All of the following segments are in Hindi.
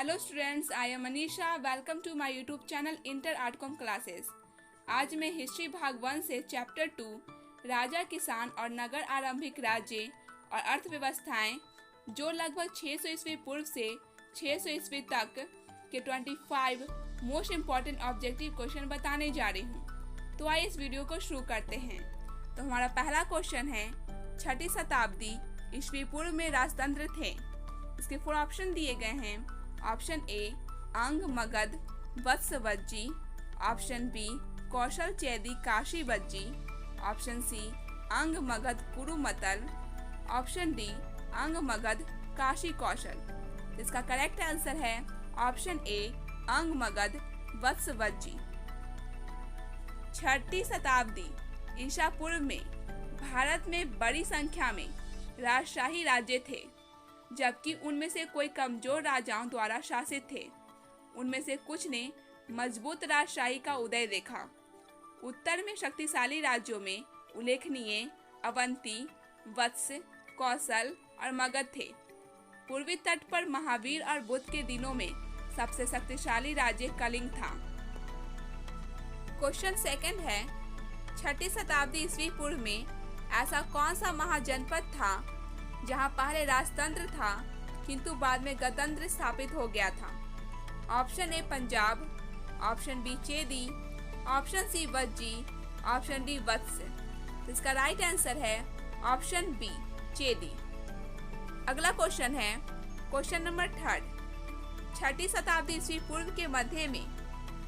Hello students, I am Anisha. Welcome to my YouTube channel inter artcom classes. आज मैं हिस्ट्री भाग 1 से चैप्टर 2 राजा, किसान और नगर आरंभिक राज्य और अर्थव्यवस्थाएं, जो लगभग 600 ईस्वी पूर्व से 600 ईस्वी तक के 25 मोस्ट इम्पॉर्टेंट ऑब्जेक्टिव क्वेश्चन बताने जा रही हूँ। तो आइए इस वीडियो को शुरू करते हैं। तो हमारा पहला क्वेश्चन है, 6ठी शताब्दी ईस्वी पूर्व में राजतंत्र थे। इसके 4 ऑप्शन दिए गए हैं। ऑप्शन ए अंग मगध वत्सवज्जी, ऑप्शन बी कौशल चैदी काशी वज्जी, ऑप्शन सी अंग मगध कुरुमतल, ऑप्शन डी अंग मगध काशी कौशल। इसका करेक्ट आंसर है ऑप्शन ए अंग मगध वत्सवज्जी। 6ठी शताब्दी ईसा पूर्व में भारत में बड़ी संख्या में राजशाही राज्य थे, जबकि उनमें से कोई कमजोर राजाओं द्वारा शासित थे। उनमें से कुछ ने मजबूत राजशाही का उदय देखा। उत्तर में शक्तिशाली राज्यों में उल्लेखनीय अवंती, वत्स, कौशल और मगध थे। पूर्वी तट पर महावीर और बुद्ध के दिनों में सबसे शक्तिशाली राज्य कलिंग था। क्वेश्चन सेकंड है, 6ठी शताब्दी ईस्वी पूर्व में ऐसा कौन सा महाजनपद था जहां पहले राजतंत्र था किंतु बाद में गणतंत्र स्थापित हो गया था। Option A Punjab, option B Chedi, option C Vajji, option D Vatsa. इसका राइट आंसर है ऑप्शन बी चेदी। अगला क्वेश्चन है, क्वेश्चन नंबर 3। 6ठी शताब्दी ईस्वी पूर्व के मध्य में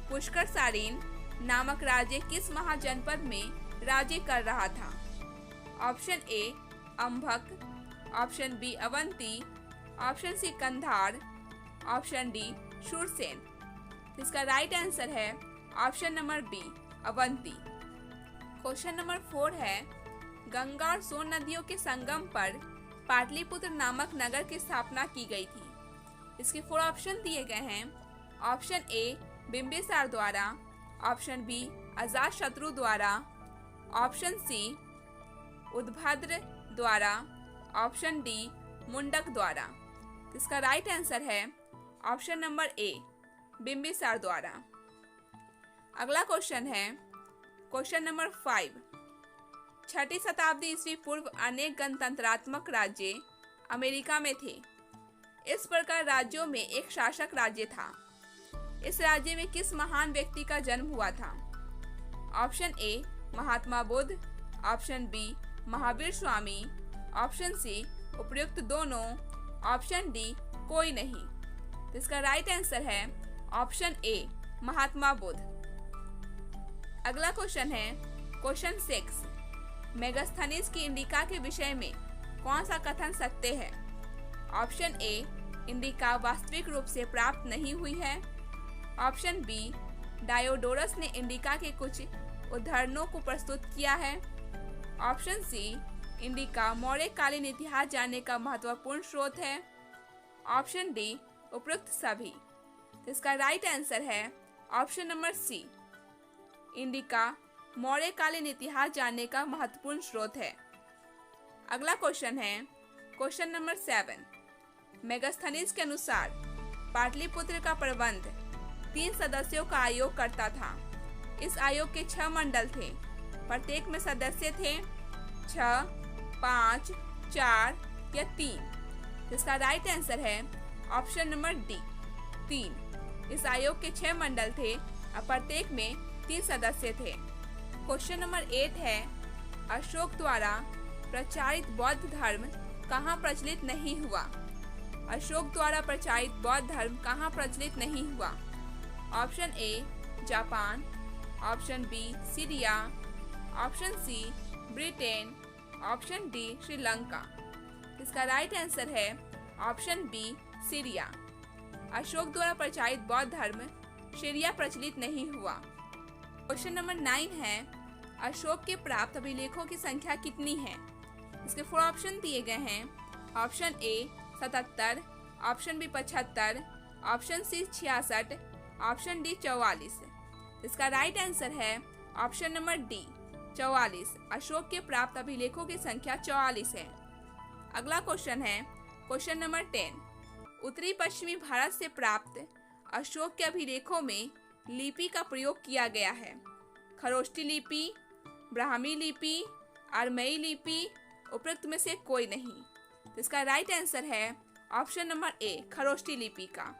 पुष्कर सारीन नामक राज्य किस महाजनपद में राज्य कर रहा था। Option A Ambhak, option B Avanti, option C Kandhar, option D Shurasena. इसका राइट आंसर है option number B Avanti. Question number 4 है, गंगा और सोन नदियों के संगम पर पाटलिपुत्र नामक नगर की स्थापना की गई थी। इसके 4 ऑप्शन दिए गए हैं। ऑप्शन ए बिंबिसार द्वारा, ऑप्शन बी अजातशत्रु द्वारा, ऑप्शन सी उद्भद्र द्वारा, ऑप्शन डी मुंडक द्वारा। इसका राइट आंसर है ऑप्शन नंबर ए बिंबिसार द्वारा। अगला क्वेश्चन है, क्वेश्चन नंबर 5। 6ठी शताब्दी ईस्वी पूर्व अनेक गणतंत्रात्मक राज्य अमेरिका में थे। इस प्रकार राज्यों में एक शासक राज्य था। इस राज्य में किस महान व्यक्ति का जन्म हुआ था। Option A Mahatma Buddha, option B Mahavir Swami, option C उपयुक्त दोनों, ऑप्शन डी कोई नहीं। इसका राइट आंसर है ऑप्शन ए महात्मा बुद्ध। अगला क्वेश्चन है, क्वेश्चन 6। मेगास्थनीज की इंडिका के विषय में कौन सा कथन सत्य है। ऑप्शन ए इंडिका वास्तविक रूप से प्राप्त नहीं हुई है, ऑप्शन बी डायोडोरस ने इंडिका के कुछ उदाहरणों को प्रस्तुत किया है, ऑप्शन सी इंडिका मौर्यकालीन इतिहास जानने का महत्वपूर्ण स्रोत है, ऑप्शन डी उपरोक्त सभी। इसका राइट आंसर है ऑप्शन नंबर सी इंडिका मौर्यकालीन इतिहास जानने का महत्वपूर्ण स्रोत है। अगला क्वेश्चन है, क्वेश्चन नंबर 7। मेगास्थनीज के अनुसार पाटलिपुत्र का प्रबंध 3 सदस्यों का आयोग करता था। इस आयोग के 6 मंडल थे। प्रत्येक में सदस्य थे 6, 5, 4 या 3। इसका राइट आंसर है ऑप्शन नंबर डी 3। इस आयोग के 6 मंडल थे और प्रत्येक में 3 सदस्य थे। क्वेश्चन नंबर 8 है, अशोक द्वारा प्रचारित बौद्ध धर्म कहाँ प्रचलित नहीं हुआ। अशोक द्वारा प्रचारित बौद्ध धर्म कहाँ प्रचलित नहीं हुआ। Option A Japan, option B Syria, option C Britain, option D Sri Lanka. इसका राइट आंसर है ऑप्शन बी सीरिया। अशोक द्वारा प्रचारित बौद्ध धर्म सीरिया प्रचलित नहीं हुआ। क्वेश्चन नंबर 9 है, अशोक के प्राप्त अभिलेखों की संख्या कितनी है। इसके 4 ऑप्शन दिए गए हैं। Option A 77, option B 75, option C 66, option D 44। इसका राइट आंसर है ऑप्शन नंबर डी 44। अशोक के प्राप्त अभिलेखों की संख्या 44 है। अगला क्वेश्चन है, क्वेश्चन नंबर 10। उत्तरी पश्चिमी भारत से प्राप्त अशोक के अभिलेखों में लिपि का प्रयोग किया गया है। खरोष्टी लिपि, ब्राह्मी लिपि, अरमई लिपि, उपरोक्त में से कोई नहीं। तो इसका राइट आंसर है ऑप्शन नंबर ए, खरोष्टी लिपि का।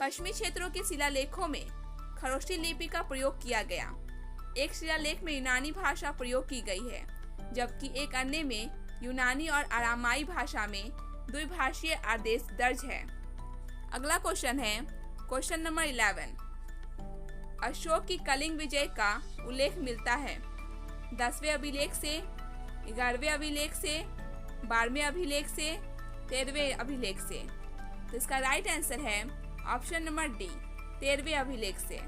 पश्चिमी क्षेत्रों के शिलालेखों में खरोष्टी लिपि का प्रयोग किया गया। एक शिलालेख में यूनानी भाषा प्रयोग की गई है, जबकि एक अन्य में यूनानी और अरामाई भाषा में द्विभाषीय आदेश दर्ज है। अगला क्वेश्चन है क्वेश्चन नंबर 11। अशोक की कलिंग विजय का उल्लेख मिलता है 10वें अभिलेख से, 11वें अभिलेख से, 12वें अभिलेख से, 13वें अभिलेख से। तो इसका राइट आंसर है ऑप्शन नंबर डी, 13वें अभिलेख से।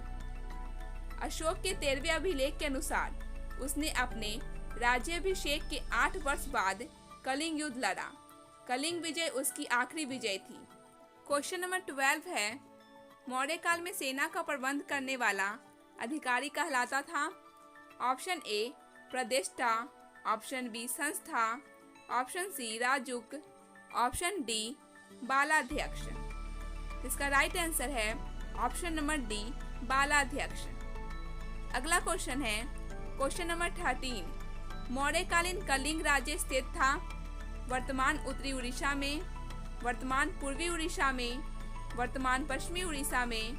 अशोक के 13वें अभिलेख के अनुसार उसने अपने राज्याभिषेक के 8 वर्ष बाद कलिंग युद्ध लड़ा। कलिंग विजय उसकी आखिरी विजय थी। क्वेश्चन नंबर 12 है, मौर्य काल में सेना का प्रबंध करने वाला अधिकारी कहलाता था। ऑप्शन ए प्रदेष्टा, ऑप्शन बी संस्था, ऑप्शन सी राजुक, ऑप्शन डी बालाध्यक्ष। इसका राइट आंसर है ऑप्शन नंबर डी, बालाध्यक्ष। अगला क्वेश्चन है क्वेश्चन नंबर 13। मौर्यकालीन कलिंग राज्य स्थित था वर्तमान उत्तरी उड़ीसा में, वर्तमान पूर्वी उड़ीसा में, वर्तमान पश्चिमी उड़ीसा में,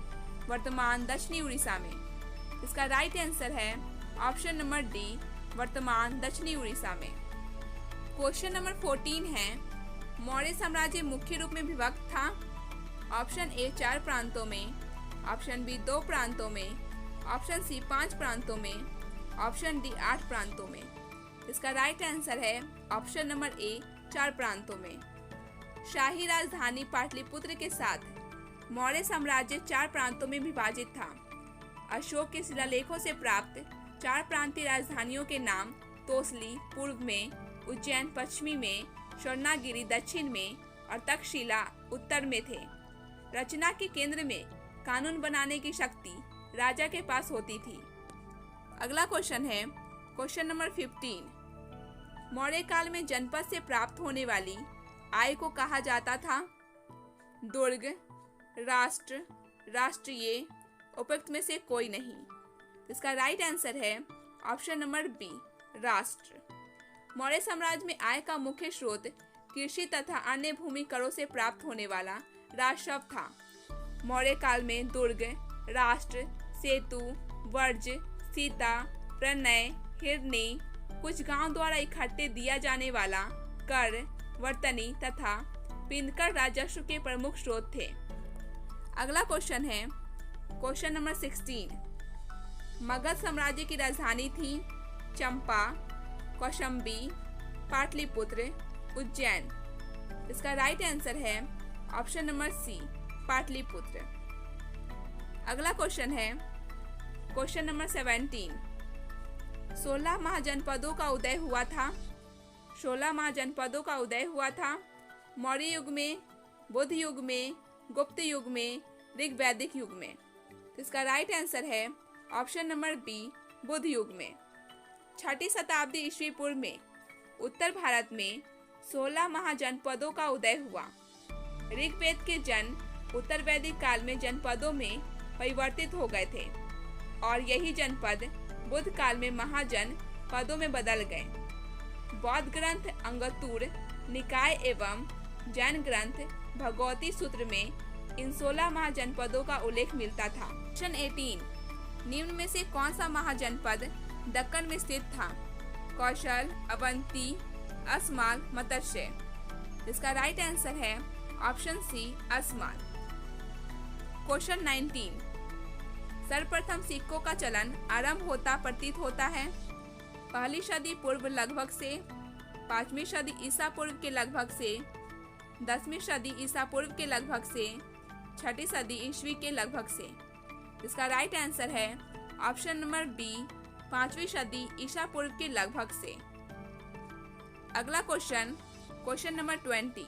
वर्तमान दक्षिणी उड़ीसा में। इसका राइट आंसर है ऑप्शन नंबर डी, वर्तमान दक्षिणी उड़ीसा में। क्वेश्चन नंबर 14 है, मौर्य साम्राज्य मुख्य रूप में विभक्त था। ऑप्शन ए 4 प्रांतों में, ऑप्शन बी 2 प्रांतों में, ऑप्शन सी 5 प्रांतों में, ऑप्शन डी 8 प्रांतों में। इसका राइट आंसर है ऑप्शन नंबर ए, 4 प्रांतों में। शाही राजधानी पाटलिपुत्र के साथ मौर्य साम्राज्य 4 प्रांतों में विभाजित था। अशोक के शिलालेखों से प्राप्त 4 प्रांतीय राजधानियों के नाम तोसली पूर्व में, उज्जैन पश्चिमी में, स्वर्णागिरी दक्षिण में और तक्षशिला उत्तर में थे। रचना के केंद्र में कानून बनाने की शक्ति राजा के पास होती थी। अगला क्वेश्चन है क्वेश्चन नंबर 15। मौर्य काल में जनपद से प्राप्त होने वाली आय को कहा जाता था दुर्ग, राष्ट्र, राष्ट्रीय, उपयुक्त में से कोई नहीं। इसका राइट आंसर है ऑप्शन नंबर बी, राष्ट्र। मौर्य साम्राज्य में आय का मुख्य स्रोत कृषि तथा अन्य भूमि करों से प्राप्त होने वाला राजस्व था। मौर्य काल में दुर्ग, राष्ट्र, सेतु, वर्ज, सीता, प्रणय, हिरनी, कुछ गांव द्वारा इकट्ठे दिया जाने वाला कर, वर्तनी तथा पिंदकर राजस्व के प्रमुख स्रोत थे। अगला क्वेश्चन है क्वेश्चन नंबर 16। मगध साम्राज्य की राजधानी थी चंपा, कौशंबी, पाटलिपुत्र, उज्जैन। इसका राइट आंसर है ऑप्शन नंबर सी, पाटलिपुत्र। अगला क्वेश्चन है क्वेश्चन नंबर 17। 16 महाजनपदों का उदय हुआ था। 16 महाजनपदों का उदय हुआ था मौर्य युग में, बुद्ध युग में, गुप्त युग में, ऋग वैदिक युग में। तो इसका राइट आंसर है ऑप्शन नंबर बी, बुद्ध युग में। 6ठी शताब्दी ईस्वी पूर्व में उत्तर भारत में 16 महाजनपदों का उदय हुआ। ऋग्वेद के जन उत्तर वैदिक काल में जनपदों में परिवर्तित हो गए थे और यही जनपद बुद्ध काल में महाजन पदों में बदल गए। बौद्ध ग्रंथ अंगतुर निकाय एवं जैन ग्रंथ भगवती सूत्र में इन 16 महाजनपदों का उल्लेख मिलता था। क्वेश्चन 18। निम्न में से कौन सा महाजनपद दक्कन में स्थित था? कौशल, अवंती, असमाल, मत्स्य। इसका राइट आंसर है ऑप्शन सी, असमाल। क्वेश्चन 19। सर्वप्रथम सिक्कों का चलन आरंभ होता प्रतीत होता है 1ली सदी पूर्व लगभग से, 5वीं सदी ईसा पूर्व के लगभग से, 10वीं सदी ईसा पूर्व के लगभग से, 6ठी सदी ईस्वी के लगभग से। इसका राइट आंसर है ऑप्शन नंबर बी, 5वीं सदी ईसा पूर्व के लगभग से। अगला क्वेश्चन क्वेश्चन नंबर 20।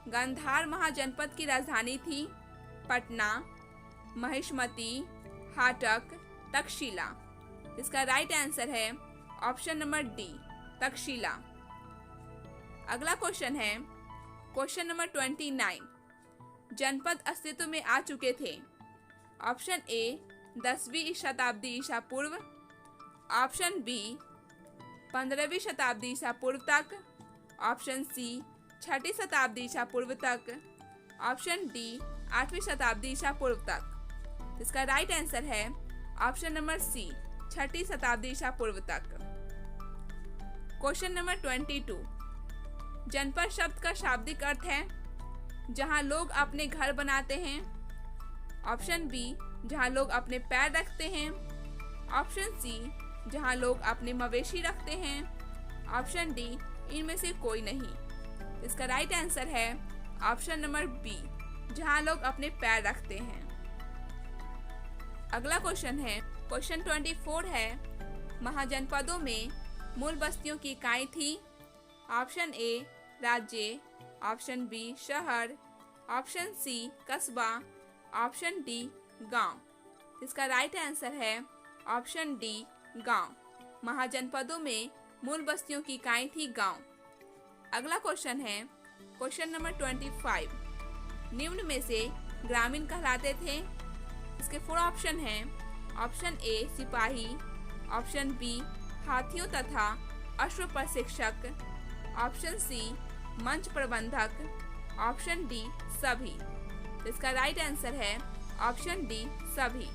गांधार महाजनपद की राजधानी थी पटना, महिष्मती, हाटक, तक्षशिला। इसका राइट आंसर है ऑप्शन नंबर डी, तक्षशिला। अगला क्वेश्चन है क्वेश्चन नंबर 29। जनपद अस्तित्व में आ चुके थे? ऑप्शन ए 10वीं शताब्दी ईसा पूर्व, ऑप्शन बी 15वीं शताब्दी ईसा पूर्व तक, ऑप्शन सी 6ठी शताब्दी ईसा पूर्व तक, ऑप्शन डी 8वीं शताब्दी ईसा पूर्व तक। इसका राइट आंसर है ऑप्शन नंबर सी 6ठी शताब्दी ईसा पूर्व तक। क्वेश्चन नंबर 22, जनपद शब्द का शाब्दिक अर्थ है जहां लोग अपने घर बनाते हैं, ऑप्शन बी जहां लोग अपने पैर रखते हैं, ऑप्शन सी जहां लोग अपने मवेशी रखते हैं, ऑप्शन डी इनमें से कोई नहीं। इसका राइट आंसर है ऑप्शन नंबर बी जहां लोग अपने पैर रखते हैं। अगला क्वेश्चन है क्वेश्चन 24 है, महाजनपदों में मूल बस्तियों की इकाई थी? ऑप्शन ए राज्य, ऑप्शन बी शहर, ऑप्शन सी कस्बा, ऑप्शन डी गांव। इसका राइट आंसर है ऑप्शन डी गांव। महाजनपदों में मूल बस्तियों की इकाई थी गांव। अगला क्वेश्चन है क्वेश्चन नंबर 25, निम्न में से ग्रामीण कहलाते थे? इसके 4 ऑप्शन हैं। ऑप्शन ए सिपाही, ऑप्शन बी हाथियों तथा अश्व प्रशिक्षक, ऑप्शन सी मंच प्रबंधक, ऑप्शन डी सभी। इसका राइट आंसर है ऑप्शन डी सभी।